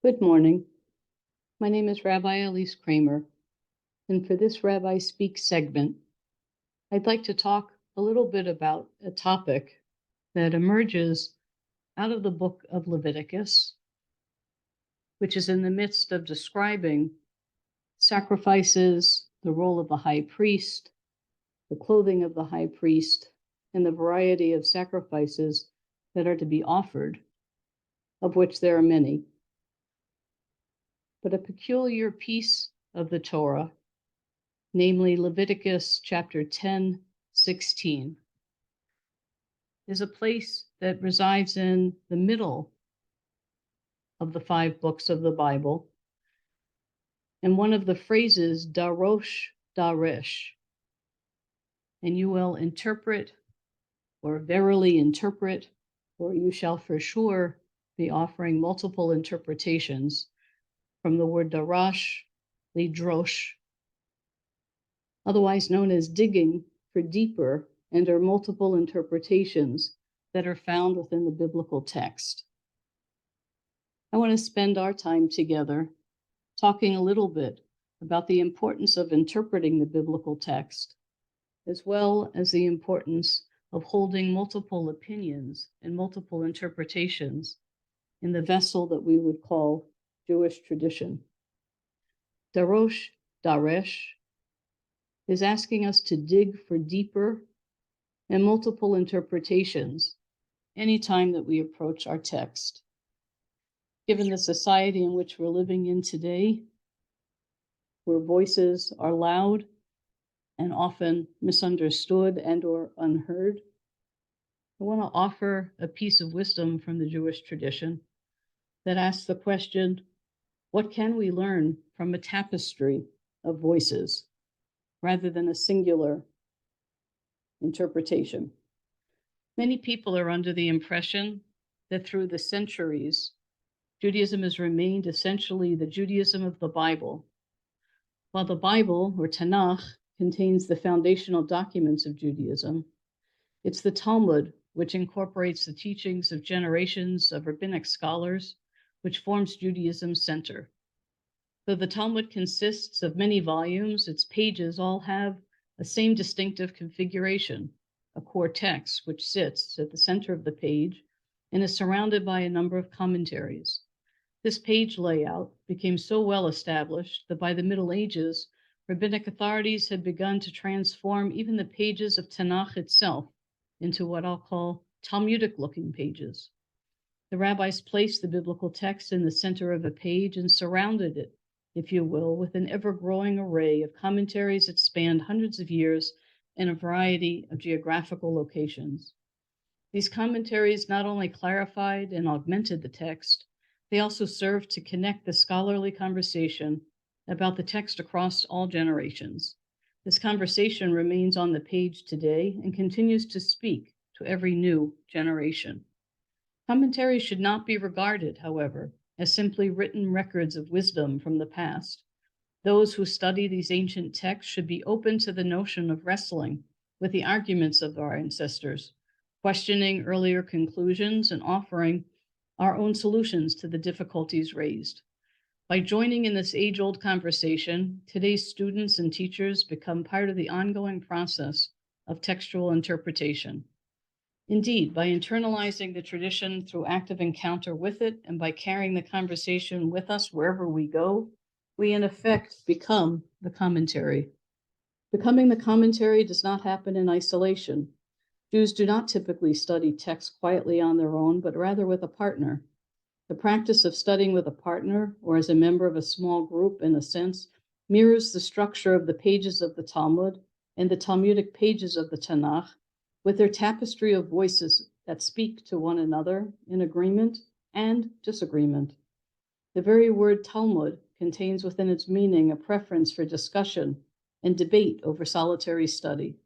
Good morning. My name is Rabbi Ilyse Kramer, and for this Rabbi Speak segment, I'd like to talk a little bit about a topic that emerges out of the book of Leviticus, which is in the midst of describing sacrifices, the role of the high priest, the clothing of the high priest, and the variety of sacrifices that are to be offered, of which there are many. But a peculiar piece of the Torah, namely Leviticus chapter 10:16, is a place that resides in the middle of the 5 books of the Bible. And one of the phrases, darosh daresh, and you will interpret, or verily interpret, or you shall for sure be offering multiple interpretations from the word darash, lidrosh, otherwise known as digging for deeper, and are multiple interpretations that are found within the biblical text. I want to spend our time together talking a little bit about the importance of interpreting the biblical text, as well as the importance of holding multiple opinions and multiple interpretations in the vessel that we would call Jewish tradition. Darosh Daresh is asking us to dig for deeper and multiple interpretations anytime that we approach our text. Given the society in which we're living in today, where voices are loud and often misunderstood and or unheard, I want to offer a piece of wisdom from the Jewish tradition that asks the question, what can we learn from a tapestry of voices rather than a singular interpretation? Many people are under the impression that through the centuries, Judaism has remained essentially the Judaism of the Bible. While the Bible, or Tanakh, contains the foundational documents of Judaism, it's the Talmud, which incorporates the teachings of generations of rabbinic scholars, which forms Judaism's center. Though the Talmud consists of many volumes, its pages all have the same distinctive configuration, a core text which sits at the center of the page and is surrounded by a number of commentaries. This page layout became so well established that by the Middle Ages, rabbinic authorities had begun to transform even the pages of Tanakh itself into what I'll call Talmudic-looking pages. The rabbis placed the biblical text in the center of a page and surrounded it, if you will, with an ever-growing array of commentaries that spanned hundreds of years in a variety of geographical locations. These commentaries not only clarified and augmented the text, they also served to connect the scholarly conversation about the text across all generations. This conversation remains on the page today and continues to speak to every new generation. Commentaries should not be regarded, however, as simply written records of wisdom from the past. Those who study these ancient texts should be open to the notion of wrestling with the arguments of our ancestors, questioning earlier conclusions and offering our own solutions to the difficulties raised. By joining in this age-old conversation, today's students and teachers become part of the ongoing process of textual interpretation. Indeed, by internalizing the tradition through active encounter with it and by carrying the conversation with us wherever we go, we in effect become the commentary. Becoming the commentary does not happen in isolation. Jews do not typically study texts quietly on their own, but rather with a partner. The practice of studying with a partner or as a member of a small group, in a sense, mirrors the structure of the pages of the Talmud and the Talmudic pages of the Tanakh, with their tapestry of voices that speak to one another in agreement and disagreement. The very word Talmud contains within its meaning a preference for discussion and debate over solitary study.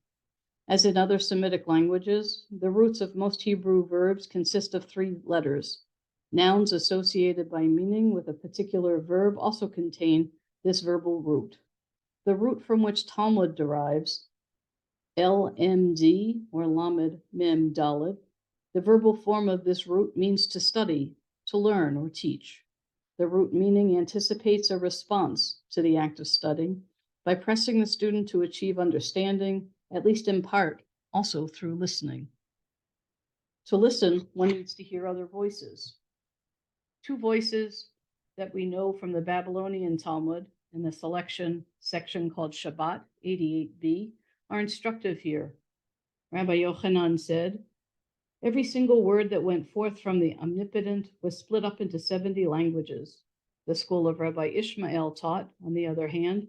As in other Semitic languages, the roots of most Hebrew verbs consist of 3 letters. Nouns associated by meaning with a particular verb also contain this verbal root. The root from which Talmud derives, LMD, or Lamed Mem Daled, the verbal form of this root means to study, to learn, or teach. The root meaning anticipates a response to the act of studying by pressing the student to achieve understanding, at least in part, also through listening. To listen, one needs to hear other voices. Two voices that we know from the Babylonian Talmud in the section called Shabbat 88b are instructive here. Rabbi Yochanan said, "Every single word that went forth from the Omnipotent was split up into 70 languages." The school of Rabbi Ishmael taught, on the other hand,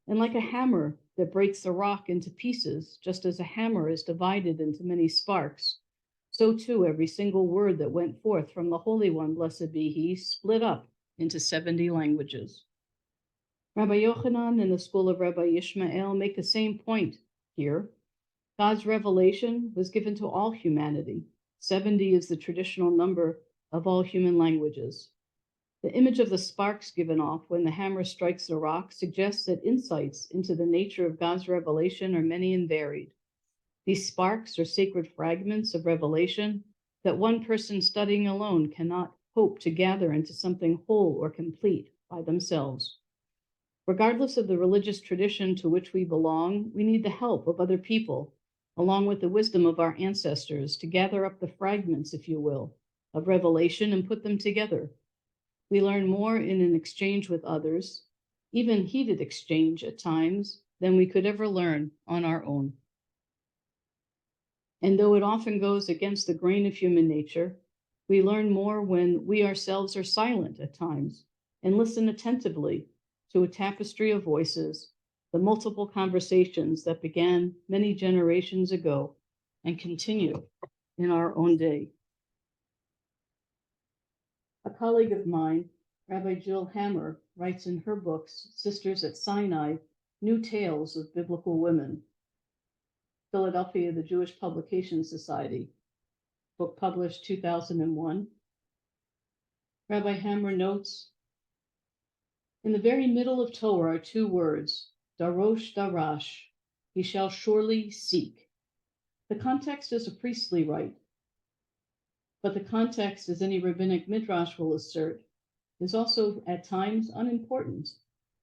and like a hammer that breaks the rock into pieces, just as a hammer is divided into many sparks, so too every single word that went forth from the Holy One, blessed be He, split up into 70 languages. Rabbi Yochanan and the school of Rabbi Ishmael make the same point here. God's revelation was given to all humanity. 70 is the traditional number of all human languages. The image of the sparks given off when the hammer strikes the rock suggests that insights into the nature of God's revelation are many and varied. These sparks are sacred fragments of revelation that one person studying alone cannot hope to gather into something whole or complete by themselves. Regardless of the religious tradition to which we belong, we need the help of other people, along with the wisdom of our ancestors, to gather up the fragments, if you will, of revelation and put them together. We learn more in an exchange with others, even heated exchange at times, than we could ever learn on our own. And though it often goes against the grain of human nature, we learn more when we ourselves are silent at times and listen attentively to a tapestry of voices, the multiple conversations that began many generations ago and continue in our own day. A colleague of mine, Rabbi Jill Hammer, writes in her books, Sisters at Sinai, New Tales of Biblical Women, Philadelphia, the Jewish Publication Society, book published 2001. Rabbi Hammer notes, in the very middle of Torah are two words, darosh, darash, he shall surely seek. The context is a priestly rite, but the context, as any rabbinic midrash will assert, is also at times unimportant,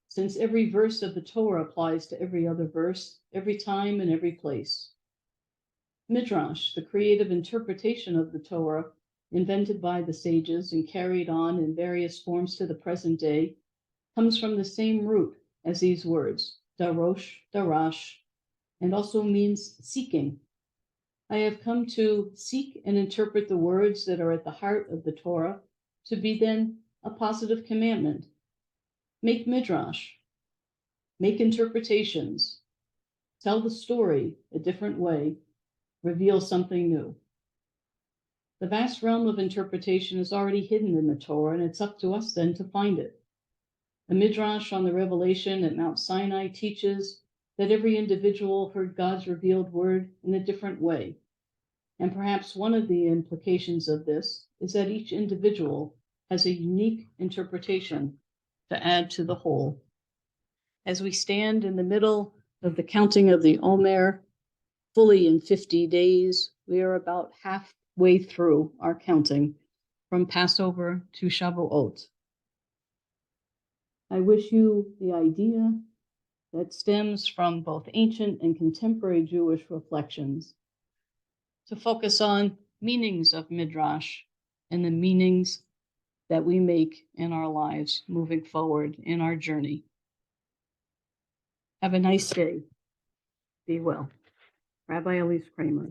since every verse of the Torah applies to every other verse, every time and every place. Midrash, the creative interpretation of the Torah, invented by the sages and carried on in various forms to the present day, comes from the same root as these words, darosh, darash, and also means seeking. I have come to seek and interpret the words that are at the heart of the Torah to be then a positive commandment. Make midrash, make interpretations, tell the story a different way, reveal something new. The vast realm of interpretation is already hidden in the Torah, and it's up to us then to find it. A midrash on the revelation at Mount Sinai teaches that every individual heard God's revealed word in a different way. And perhaps one of the implications of this is that each individual has a unique interpretation to add to the whole. As we stand in the middle of the counting of the Omer, fully in 50 days, we are about halfway through our counting from Passover to Shavuot. I wish you the idea that stems from both ancient and contemporary Jewish reflections to focus on meanings of Midrash and the meanings that we make in our lives moving forward in our journey. Have a nice day. Be well. Rabbi Ilyse Kramer.